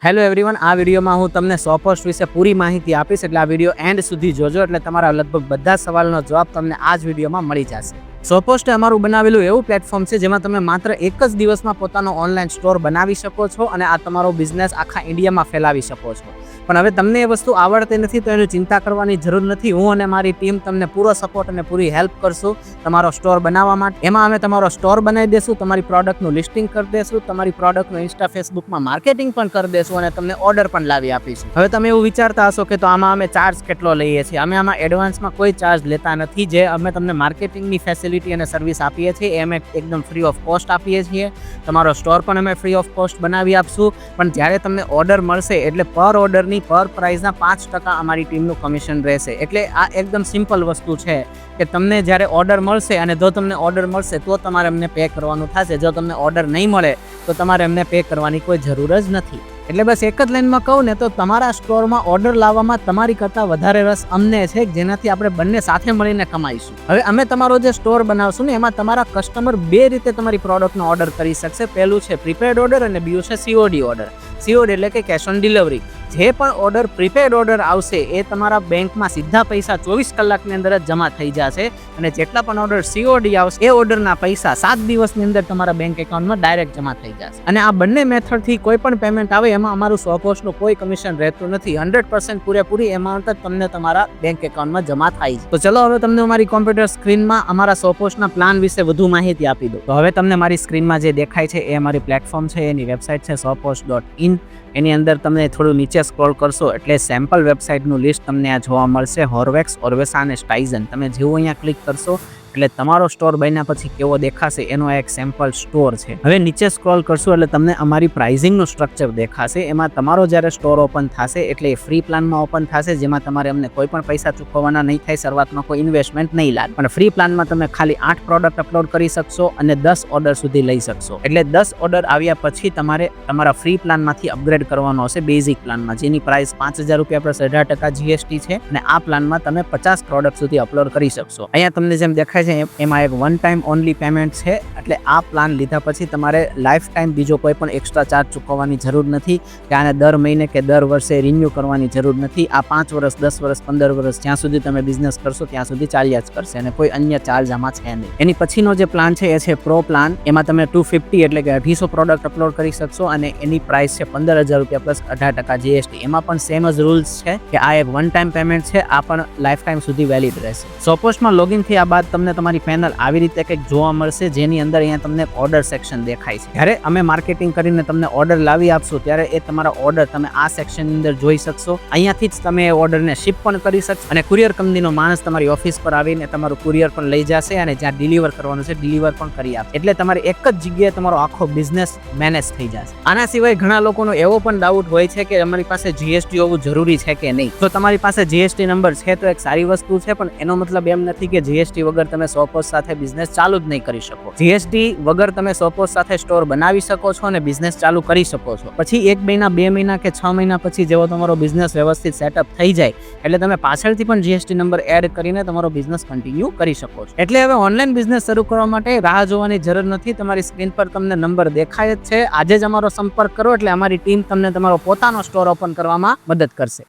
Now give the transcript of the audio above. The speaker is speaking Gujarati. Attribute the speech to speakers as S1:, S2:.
S1: હેલો એવરીવન, આ વિડીયોમાં હું તમને સોપોસ્ટ વિશે પૂરી માહિતી આપીશ, એટલે આ વિડીયો એન્ડ સુધી જોજો, એટલે તમારા લગભગ બધા સવાલનો જવાબ તમને આ જ વિડીયોમાં મળી જશે. સોપોસ્ટ અમારું બનાવેલું એવું પ્લેટફોર્મ છે જેમાં તમે માત્ર એક જ દિવસમાં પોતાનો ઓનલાઈન સ્ટોર બનાવી શકો છો અને આ તમારો બિઝનેસ આખા ઇન્ડિયામાં ફેલાવી શકો છો. પણ હવે તમને એ વસ્તુ આવડતી નથી તો એની ચિંતા કરવાની જરૂર નથી. હું અને મારી ટીમ તમને પૂરો સપોર્ટ અને પૂરી હેલ્પ કરશું તમારો સ્ટોર બનાવવા માટે. એમાં અમે તમારો સ્ટોર બનાવી દેશું, તમારી પ્રોડક્ટનું લિસ્ટિંગ કરી દેશું, તમારી પ્રોડક્ટનું ઇન્સ્ટા ફેસબુકમાં માર્કેટિંગ પણ કરી દેશું અને તમને ઓર્ડર પણ લાવી આપીશું. હવે તમે એવું વિચારતા હશો કે તો આમાં અમે ચાર્જ કેટલો લઈએ છીએ. અમે આમાં એડવાન્સમાં કોઈ ચાર્જ લેતા નથી. જે અમે તમને માર્કેટિંગની ફેસિલિટી અને સર્વિસ આપીએ છીએ એ અમે એકદમ ફ્રી ઓફ કોસ્ટ આપીએ છીએ. તમારો સ્ટોર પણ અમે ફ્રી ઓફ કોસ્ટ બનાવી આપશું. પણ જ્યારે તમને ઓર્ડર મળશે એટલે પર ઓર્ડરની પર પ્રાઇઝના 5% અમારી ટીમનું કમિશન રહેશે. એટલે આ એકદમ સિમ્પલ વસ્તુ છે કે તમને જ્યારે ઓર્ડર મળશે અને જો તમને ઓર્ડર મળશે તો તમારે અમને પે કરવાનું થશે. જો તમને ઓર્ડર નહીં મળે તો તમારે અમને પે કરવાની કોઈ જરૂર જ નથી. એટલે બસ એક જ લાઈનમાં કહું ને તો તમારા સ્ટોરમાં ઓર્ડર લાવવામાં તમારી કરતાં વધારે રસ અમને છે, જેનાથી આપણે બંને સાથે મળીને કમાઈશું. હવે અમે તમારો જે સ્ટોર બનાવશું ને એમાં તમારા કસ્ટમર બે રીતે તમારી પ્રોડક્ટનો ઓર્ડર કરી શકશે. પહેલું છે પ્રીપેડ ઓર્ડર અને બીજું છે સીઓડી ઓર્ડર. સીઓડી એટલે કે કેશ ઓન ડિલિવરી. જે પણ ઓર્ડર પ્રીપેડ ઓર્ડર આવશે એ તમારા બેંકમાં સીધા પૈસા 24 કલાકની અંદર જ જમા થઈ જશે અને જેટલા પણ ઓર્ડર સીઓડી આવશે એ ઓર્ડરના પૈસા 7 દિવસની અંદર તમારા બેંક એકાઉન્ટમાં ડાયરેક્ટ જમા થઈ જશે. અને આ બંને મેથડથી કોઈ પણ પેમેન્ટ આવે એમાં અમારું સોપોસ્ટનું કોઈ કમિશન રહેતું નથી. 100% પૂરેપૂરી એમાઉન્ટ જ તમને તમારા બેંક એકાઉન્ટમાં જમા થાય છે. તો ચલો હવે તમને મારી કોમ્પ્યુટર સ્ક્રીનમાં અમારા સોપોસ્ટના પ્લાન વિશે વધુ માહિતી આપી દઉં. તો હવે તમને મારી સ્ક્રીનમાં જે દેખાય છે એ અમારી પ્લેટફોર્મ છે, એની વેબસાઇટ છે sopost.in. એની અંદર તમે થોડું નીચે સ્ક્રોલ કરશો એટલે સેમ્પલ વેબસાઇટનું લિસ્ટ તમને આ જોવા મળશે. હોર્વેક્સ, ઓર્વેસા અને સ્ટાઇઝન. તમે જેવું અહીંયા ક્લિક કરશો એટલે તમારો સ્ટોર બન્યા પછી કેવો દેખાશે એનો એક સેમ્પલ સ્ટોર છે. હવે નીચે સ્ક્રોલ કરશો એટલે તમને અમારી પ્રાઇઝિંગનું સ્ટ્રક્ચર દેખાશે. એમાં તમારો જ્યારે સ્ટોર ઓપન થશે એટલે એ ફ્રી પ્લાનમાં ઓપન થશે, જેમાં તમારે અમને કોઈ પણ પૈસા ચૂકવવાના નહીં થાય, શરૂઆતમાં કોઈ ઇન્વેસ્ટમેન્ટ નહીં લાગે. પણ ફ્રી પ્લાનમાં તમે ખાલી 8 પ્રોડક્ટ અપલોડ કરી શકશો અને 10 ઓર્ડર સુધી લઈ શકશો. એટલે 10 ઓર્ડર આવ્યા પછી તમારે તમારા ફ્રી પ્લાનમાંથી અપગ્રેડ કરવાનો હશે બેઝિક પ્લાનમાં, જેની પ્રાઇસ 5,000 રૂપિયા પ્લસ 18% જીએસટી છે. અને આ પ્લાનમાં તમે 50 પ્રોડક્ટ સુધી અપલોડ કરી શકશો. અહીંયા તમને જેમ દેખાય એમાં એક વન ટાઈમ ઓનલી પેમેન્ટ છે. એટલે આ પ્લાન લીધા પછી તમારે લાઈફ ટાઈમ બીજો કોઈ પણ એક્સ્ટ્રા ચાર્જ ચૂકવવાની જરૂર નથી કે આને દર મહિને કે દર વર્ષે રિન્યુ કરવાની જરૂર નથી. આ 5 વર્ષ, 10 વર્ષ, 15 વર્ષ જ્યાં સુધી તમે બિઝનેસ કરશો ત્યાં સુધી ચાલ્યા જ કરશે અને કોઈ અન્ય ચાર્જ આમાં છે નહીં. એની પછીનો જે પ્લાન છે એ છે પ્રો પ્લાન. એમાં તમે 250 એટલે કે 250 પ્રોડક્ટ અપલોડ કરી શકશો અને એની પ્રાઇસ છે 15,000 રૂપિયા પ્લસ 18% જીએસટી. એમાં પણ સેમ જ રૂલ્સ છે કે આ એક વન ટાઈમ પેમેન્ટ છે. આ પણ લાઈફ ટાઈમ સુધી વેલિડ રહેશે. સોપોસ્ટમાં લોગિન થયા બાદ તમને તમારી પેનલ આવી રીતે કંઈક જોવા મળશે, જેની અંદર અહીંયા તમને ઓર્ડર સેક્શન દેખાય છે. જ્યારે અમે માર્કેટિંગ કરીને તમને ઓર્ડર લાવી આપશું ત્યારે એ તમારા ઓર્ડર તમે આ સેક્શનની અંદર જોઈ શકશો. અહીંયાથી જ તમે એ ઓર્ડરને શિપ પણ કરી શકશો અને કુરિયર કંપનીનો માણસ તમારી ઓફિસ પર આવીને તમારું કુરિયર પણ લઈ જશે અને જ્યાં ડિલિવર કરવાનું છે ડિલિવર પણ કરી આપશે. એટલે તમારે એક જ જગ્યાએ તમારો આખો બિઝનેસ મેનેજ થઈ જશે. આના સિવાય ઘણા લોકોનો એવો પણ ડાઉટ હોય છે કે અમારી પાસે જીએસટી હોવું જરૂરી છે કે નહીં. તો તમારી પાસે જીએસટી નંબર છે તો એક સારી વસ્તુ છે, પણ એનો મતલબ એમ નથી કે જીએસટી વગર તમે સોપોસ્ટ સાથે બિઝનેસ ચાલુ જ નહીં કરી શકો. જીએસટી વગર તમે સોપોસ્ટ સાથે સ્ટોર બનાવી શકો છો અને બિઝનેસ ચાલુ કરી શકો છો. પછી 1 મહિના, 2 મહિના કે 6 મહિના પછી જેવો તમારો બિઝનેસ વ્યવસ્થિત સેટઅપ થઈ જાય એટલે તમે પાછળથી પણ જીએસટી નંબર એડ કરીને તમારો બિઝનેસ કન્ટિન્યુ કરી શકો છો. એટલે હવે ઓનલાઈન બિઝનેસ શરૂ કરવા માટે રાહ જોવાની જરૂર નથી. તમારી સ્ક્રીન પર તમને નંબર દેખાય જ છે. આજે જ અમારો સંપર્ક કરો એટલે અમારી ટીમ તમને તમારો પોતાનો સ્ટોર ઓપન કરવામાં મદદ કરશે.